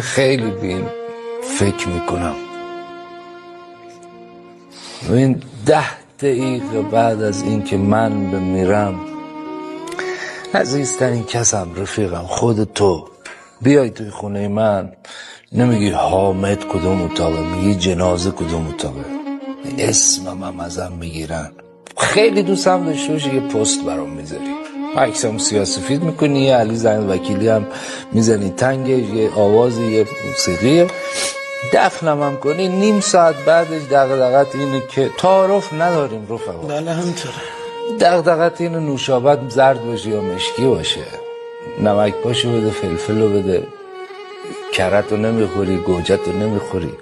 خیلی بین فکر میکنم. و این 10 دقیقه بعد از این که من بمیرم، عزیزترین کسم، رفیقم، خود تو بیای توی خونه من، نمیگی حامد کدوم اتاقه، میگی جنازه کدوم اتاقه، اسمم هم ازم میگیرن. خیلی دوستم داشته باشی یه پست برام میذاری، عکسم سیاه‌سفید میکنی، یه علی زن وکیلی هم میزنی تنگه، یه آوازی، یه موسیقی، دفنم هم کنی. نیم ساعت بعدش دغدغت اینه که تعارف نداریم رفقا. بله همینطوره. دغدغت اینه نوشابت زرد باشه یا مشکی باشه، نمک پاشو بده، فلفل رو بده، کرت رو نمیخوری، گوجت رو نمیخوری.